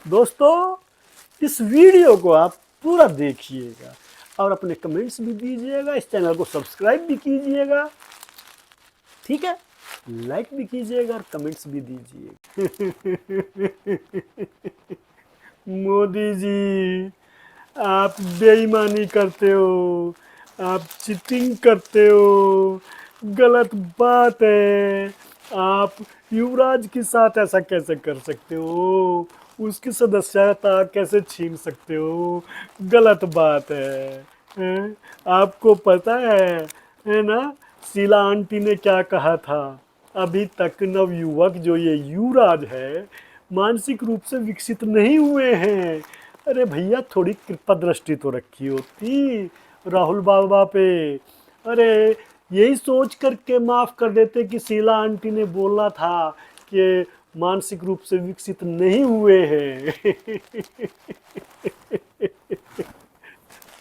दोस्तों इस वीडियो को आप पूरा देखिएगा और अपने कमेंट्स भी दीजिएगा, इस चैनल को सब्सक्राइब भी कीजिएगा, ठीक है, लाइक भी कीजिएगा और कमेंट्स भी दीजिएगा। मोदी जी, आप बेईमानी करते हो, आप चीटिंग करते हो, गलत बात है। आप युवराज के साथ ऐसा कैसे कर सकते हो, उसकी सदस्यता कैसे छीन सकते हो, गलत बात है? आपको पता है ना, शीला आंटी ने क्या कहा था? अभी तक नवयुवक जो ये युवराज है मानसिक रूप से विकसित नहीं हुए हैं। अरे भैया, थोड़ी कृपा दृष्टि तो रखी होती राहुल बाबा पे। अरे यही सोच करके माफ कर देते कि शीला आंटी ने बोला था कि मानसिक रूप से विकसित नहीं हुए हैं।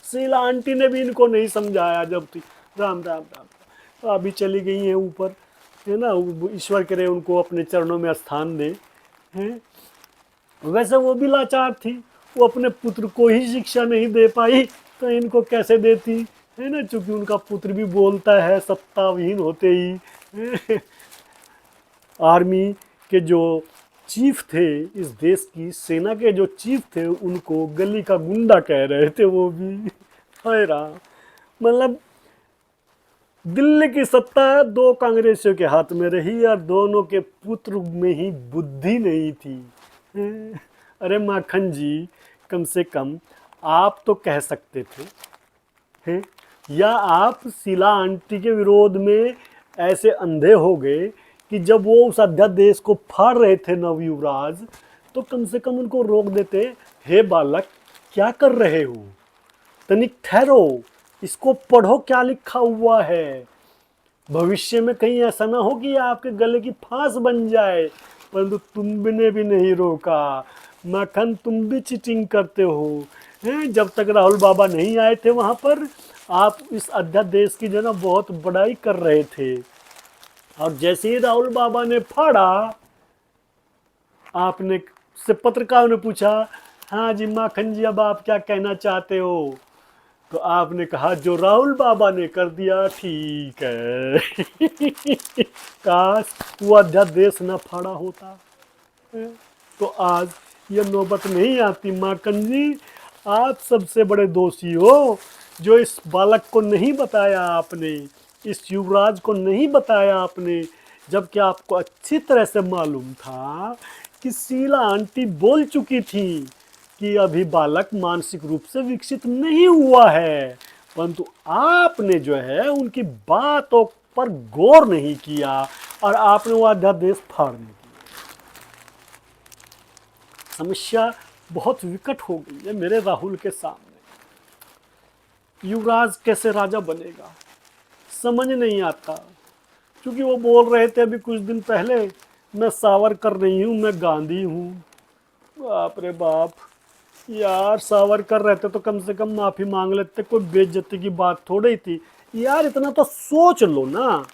शीला आंटी ने भी इनको नहीं समझाया जब थी। राम राम राम। तो अभी चली गई हैं ऊपर, है ना। ईश्वर करे उनको अपने चरणों में स्थान दे। हैं, वैसे वो भी लाचार थी, वो अपने पुत्र को ही शिक्षा नहीं दे पाई तो इनको कैसे देती, है ना, चूंकि उनका पुत्र भी बोलता है सत्ताविहीन होते ही। आर्मी के जो चीफ थे, इस देश की सेना के जो चीफ थे, उनको गली का गुंडा कह रहे थे वो भी। हाय राम, मतलब दिल्ली की सत्ता दो कांग्रेसियों के हाथ में रही और दोनों के पुत्र में ही बुद्धि नहीं थी। अरे माखन जी, कम से कम आप तो कह सकते थे, हैं? या आप शीला आंटी के विरोध में ऐसे अंधे हो गए कि जब वो उस अध्यादेश को फाड़ रहे थे नवयुवराज, तो कम से कम उनको रोक देते। हे बालक, क्या कर रहे हो? तनिक ठहरो, इसको पढ़ो क्या लिखा हुआ है। भविष्य में कहीं ऐसा ना हो कि आपके गले की फांस बन जाए। परंतु तुमने भी नहीं रोका। माखन, तुम भी चीटिंग करते हो। हैं, जब तक राहुल बाबा नहीं आए थे वहां पर, आप इस अध्यादेश की जो ना बहुत बड़ाई कर रहे थे। और जैसे ही राहुल बाबा ने फाड़ा, आपने से पत्रकारों ने पूछा, हाँ जी माखन जी, अब आप क्या कहना चाहते हो? तो आपने कहा जो राहुल बाबा ने कर दिया ठीक है। काश वो अध्यादेश न फाड़ा होता तो आज ये नौबत नहीं आती। माखन जी, आप सबसे बड़े दोषी हो, जो इस बालक को नहीं बताया आपने, इस युवराज को नहीं बताया आपने, जबकि आपको अच्छी तरह से मालूम था कि शीला आंटी बोल चुकी थी कि अभी बालक मानसिक रूप से विकसित नहीं हुआ है। परंतु आपने जो है उनकी बातों पर गौर नहीं किया और आपने वो अध्यादेश फाड़ दिया। समस्या बहुत विकट हो गई है मेरे राहुल के सामने। युवराज कैसे राजा बनेगा समझ नहीं आता, क्योंकि वो बोल रहे थे अभी कुछ दिन पहले, मैं सावरकर नहीं हूं, मैं गांधी हूं। बाप रे बाप, यार सावरकर रहते तो कम से कम माफी मांग लेते, कोई बेइज्जती की बात थोड़ी थी। यार इतना तो सोच लो ना,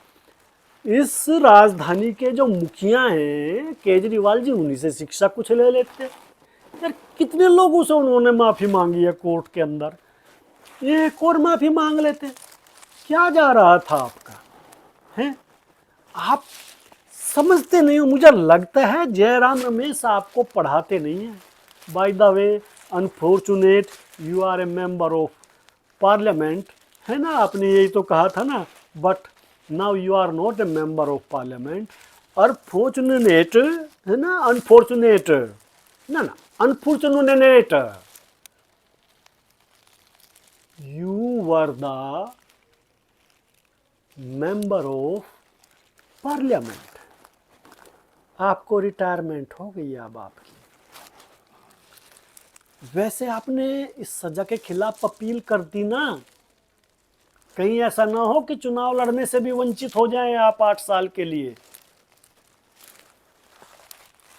इस राजधानी के जो मुखिया हैं केजरीवाल जी, उन्हीं से शिक्षा कुछ ले लेते। यार कितने लोगों से उन्होंने माफी मांगी है कोर्ट के अंदर, एक और माफी मांग लेते। क्या जा रहा था आपका, हैं? आप समझते नहीं हो। मुझे लगता है जयराम रमेश आपको पढ़ाते नहीं है। By the way, unfortunate you are a member of parliament, है ना, आपने यही तो कहा था ना। But now you are not a member of parliament. Unfortunate, है ना, अनफॉर्चुनेट ना ना, unfortunate, you were the member of parliament. आपको रिटायरमेंट हो गई अब आपकी। वैसे आपने इस सजा के खिलाफ अपील कर दी ना, कहीं ऐसा ना हो कि चुनाव लड़ने से भी वंचित हो जाएं आप 8 साल के लिए।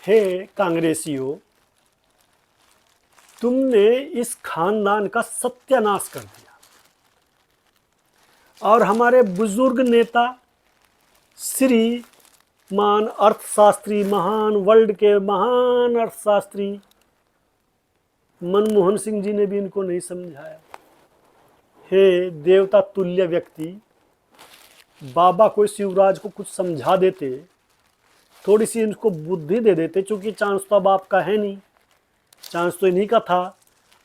हे कांग्रेसियों, तुमने इस खानदान का सत्यानाश कर दिया और हमारे बुजुर्ग नेता श्रीमान अर्थशास्त्री, महान वर्ल्ड के महान अर्थशास्त्री मनमोहन सिंह जी ने भी इनको नहीं समझाया। हे देवता तुल्य व्यक्ति, बाबा को शिवराज को कुछ समझा देते, थोड़ी सी इनको बुद्धि दे देते, क्योंकि चांस तो अब आपका है नहीं, चांस तो इन्हीं का था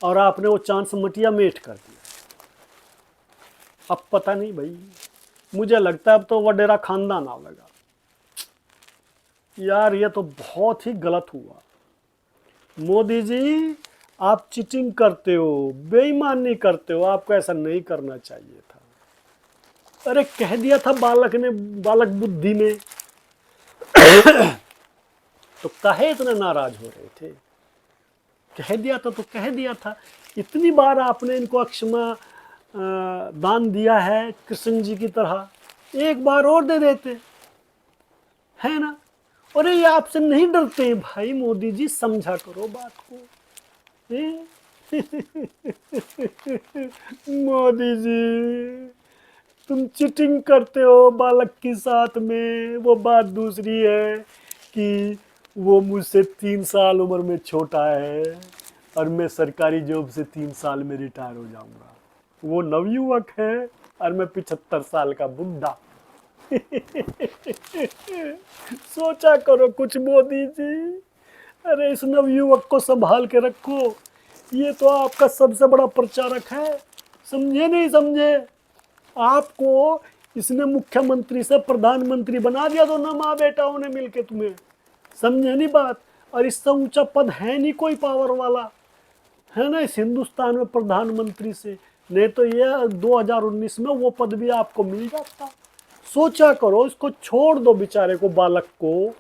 और आपने वो चांस मटिया मेट कर दिया। अब पता नहीं भाई, मुझे लगता है अब तो वडेरा खानदान आ लगा यार, ये तो बहुत ही गलत हुआ। मोदी जी आप चीटिंग करते हो, बेईमानी करते हो, आपको ऐसा नहीं करना चाहिए था। अरे कह दिया था बालक ने, बालक बुद्धि में तो काहे इतने नाराज हो रहे थे? कह दिया था तो कह दिया था। इतनी बार आपने इनको अक्षमा दान दिया है कृष्ण जी की तरह, एक बार और दे देते, है ना? अरे ये आपसे नहीं डरते भाई, मोदी जी समझा करो बात को। मोदी जी तुम चीटिंग करते हो बालक के साथ में। वो बात दूसरी है कि वो मुझसे 3 साल उम्र में छोटा है और मैं सरकारी जॉब से 3 साल में रिटायर हो जाऊंगा। वो नवयुवक है और मैं 75 साल का बुढ़ा। सोचा करो कुछ मोदी जी। अरे इस नवयुवक को संभाल के रखो, ये तो आपका सबसे बड़ा प्रचारक है। समझे नहीं समझे? आपको इसने मुख्यमंत्री से प्रधानमंत्री बना दिया दोनों माँ बेटाओं ने मिलके तुम्हें। समझे नहीं बात? और इससे ऊंचा पद है नहीं कोई पावर वाला, है ना, इस हिंदुस्तान में प्रधानमंत्री से। नहीं तो ये 2019 में वो पद भी आपको मिल जाता। सोचा करो, इसको छोड़ दो बेचारे को, बालक को,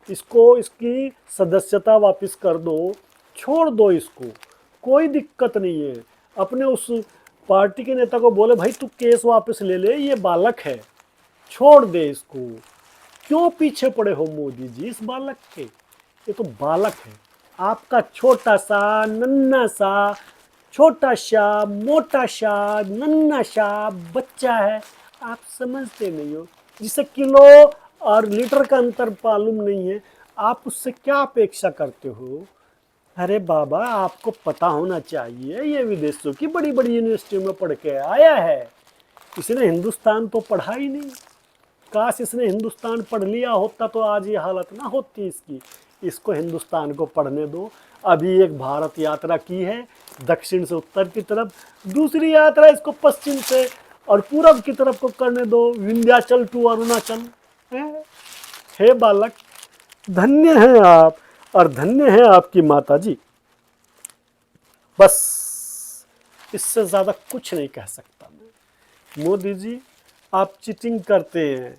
इसको इसकी सदस्यता वापस कर दो, छोड़ दो इसको, कोई दिक्कत नहीं है। अपने उस पार्टी के नेता को बोले भाई तू केस वापस ले ले, ये बालक है, छोड़ दे इसको। क्यों पीछे पड़े हो मोदी जी इस बालक के? ये तो बालक है, आपका छोटा सा नन्ना सा, छोटा सा मोटा सा नन्ना सा बच्चा है। आप समझते नहीं हो, जिसे किलो और लीटर का अंतर मालूम नहीं है, आप उससे क्या अपेक्षा करते हो? अरे बाबा आपको पता होना चाहिए, ये विदेशों की बड़ी बड़ी यूनिवर्सिटियों में पढ़ के आया है, इसने हिंदुस्तान तो पढ़ा ही नहीं। काश इसने हिंदुस्तान पढ़ लिया होता तो आज ये हालत ना होती इसकी। इसको हिंदुस्तान को पढ़ने दो। अभी एक भारत यात्रा की है दक्षिण से उत्तर की तरफ, दूसरी यात्रा इसको पश्चिम से और पूरब की तरफ को करने दो, विंध्याचल टू अरुणाचल। हे बालक, धन्य हैं आप और धन्य है आपकी माता जी। बस इससे ज्यादा कुछ नहीं कह सकता मैं। मोदी जी आप चीटिंग करते हैं,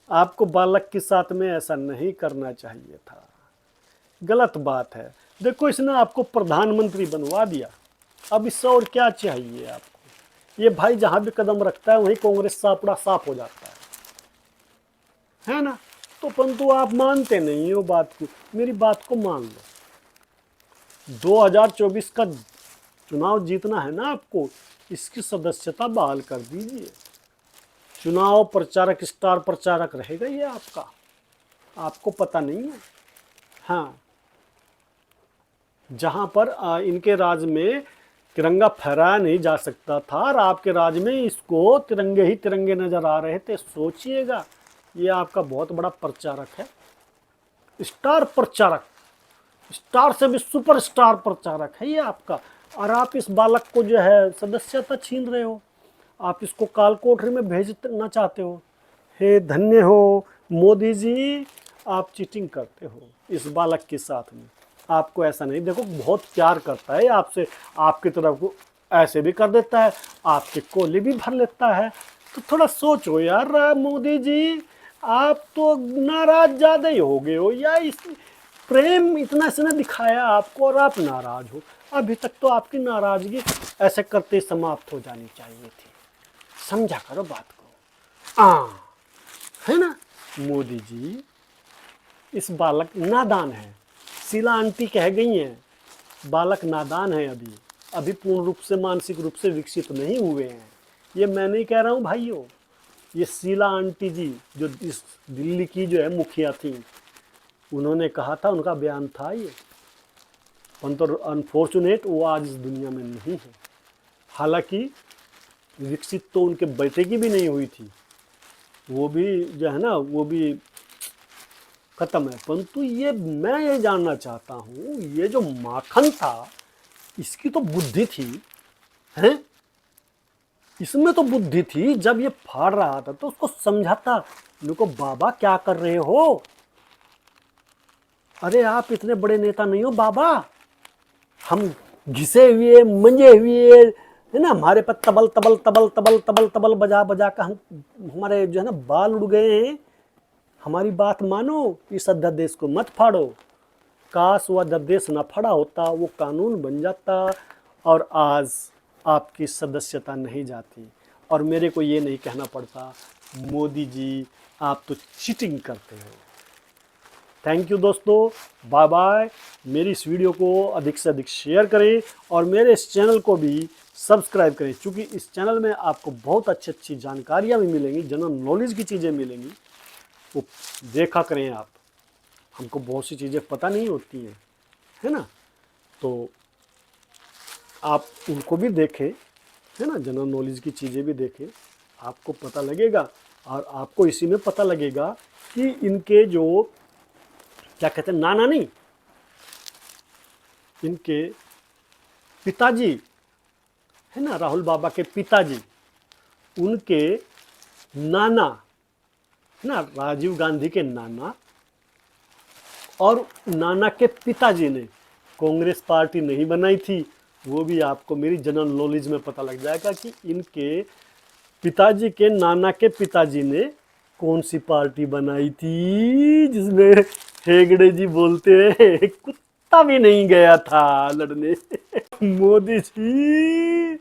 आपको बालक के साथ में ऐसा नहीं करना चाहिए था, गलत बात है। देखो इसने आपको प्रधानमंत्री बनवा दिया, अब इससे और क्या चाहिए आपको? ये भाई जहां भी कदम रखता है वहीं कांग्रेस सापड़ा साफ हो जाता है ना? तो परंतु आप मानते नहीं हो बात को, मेरी बात को मान लो। 2024 का चुनाव जीतना है ना आपको, इसकी सदस्यता बहाल कर दीजिए। चुनाव प्रचारक, स्टार प्रचारक रहेगा ये आपका, आपको पता नहीं है। हाँ, जहां पर इनके राज में तिरंगा फहराया नहीं जा सकता था और आपके राज में इसको तिरंगे ही तिरंगे नजर आ रहे थे। सोचिएगा, ये आपका बहुत बड़ा प्रचारक है, स्टार प्रचारक, स्टार से भी सुपर स्टार प्रचारक है ये आपका। और आप इस बालक को जो है सदस्यता छीन रहे हो, आप इसको काल कोठरी में भेजना चाहते हो। हे धन्य हो मोदी जी, आप चीटिंग करते हो इस बालक के साथ में। आपको ऐसा नहीं, देखो बहुत प्यार करता है आपसे, आपकी तरफ को ऐसे भी कर देता है, आपके कोले भी भर लेता है। तो थोड़ा सोचो यार मोदी जी, आप तो नाराज ज्यादा ही हो गए हो, या इस प्रेम इतना इसने दिखाया आपको और आप नाराज हो। अभी तक तो आपकी नाराजगी ऐसे करते समाप्त हो जानी चाहिए थी। समझा करो बात को, है ना? मोदी जी इस बालक नादान है, शीला आंटी कह गई हैं बालक नादान है, अभी अभी पूर्ण रूप से मानसिक रूप से विकसित नहीं हुए हैं। ये मैं नहीं कह रहा हूँ भाइयों, ये शीला आंटी जी जो इस दिल्ली की जो है मुखिया थी, उन्होंने कहा था, उनका बयान था ये। परंतु अनफॉर्चुनेट वो आज इस दुनिया में नहीं है। हालांकि विकसित तो उनके बेटे की भी नहीं हुई थी, वो भी जो है ना वो भी खत्म है। परंतु ये मैं ये जानना चाहता हूँ, ये जो माखन था इसकी तो बुद्धि थी, हैं? इसमें तो बुद्धि थी। जब ये फाड़ रहा था तो उसको समझाता, उनको बाबा क्या कर रहे हो, अरे आप इतने बड़े नेता नहीं हो बाबा, हम घिसे हुए मंजे हुए है ना, हमारे पर तबल तबल तबल तबल तबल तबल बजा बजा कर हम हमारे जो है ना बाल उड़ गए हैं, हमारी बात मानो, इस अध्यादेश को मत फाड़ो। काश वो अध्यादेश न फाड़ा होता, वो कानून बन जाता और आज आपकी सदस्यता नहीं जाती और मेरे को ये नहीं कहना पड़ता मोदी जी आप तो चीटिंग करते हो। थैंक यू दोस्तों, बाय बाय। मेरी इस वीडियो को अधिक से अधिक शेयर करें और मेरे इस चैनल को भी सब्सक्राइब करें, क्योंकि इस चैनल में आपको बहुत अच्छी जानकारियाँ भी मिलेंगी, जनरल नॉलेज की चीज़ें मिलेंगी, वो देखा करें आप। हमको बहुत सी चीज़ें पता नहीं होती हैं, है ना, तो आप उनको भी देखें, है ना, जनरल नॉलेज की चीज़ें भी देखें, आपको पता लगेगा। और आपको इसी में पता लगेगा कि इनके जो क्या कहते हैं नाना नहीं, इनके पिताजी है ना, राहुल बाबा के पिताजी, उनके नाना है ना, राजीव गांधी के नाना, और नाना के पिताजी ने कांग्रेस पार्टी नहीं बनाई थी। वो भी आपको मेरी जनरल नॉलेज में पता लग जाएगा कि इनके पिताजी के नाना के पिताजी ने कौन सी पार्टी बनाई थी, जिसमें हेगड़े जी बोलते हैं कुत्ता भी नहीं गया था लड़ने। मोदी जी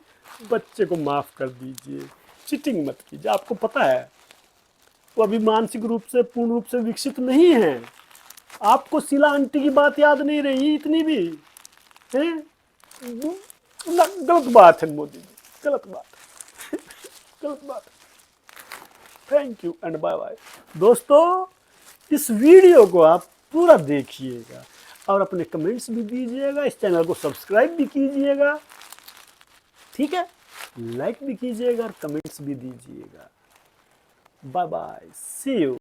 बच्चे को माफ कर दीजिए, चीटिंग मत कीजिए। आपको पता है वो अभी मानसिक रूप से पूर्ण रूप से विकसित नहीं है। आपको शीला आंटी की बात याद नहीं रही इतनी भी है? गलत बात है मोदी जी, गलत बात है। गलत बात है। Thank you and bye bye. दोस्तों इस वीडियो को आप पूरा देखिएगा और अपने कमेंट्स भी दीजिएगा, इस चैनल को सब्सक्राइब भी कीजिएगा, ठीक है, लाइक भी कीजिएगा और कमेंट्स भी दीजिएगा। Bye bye, see you.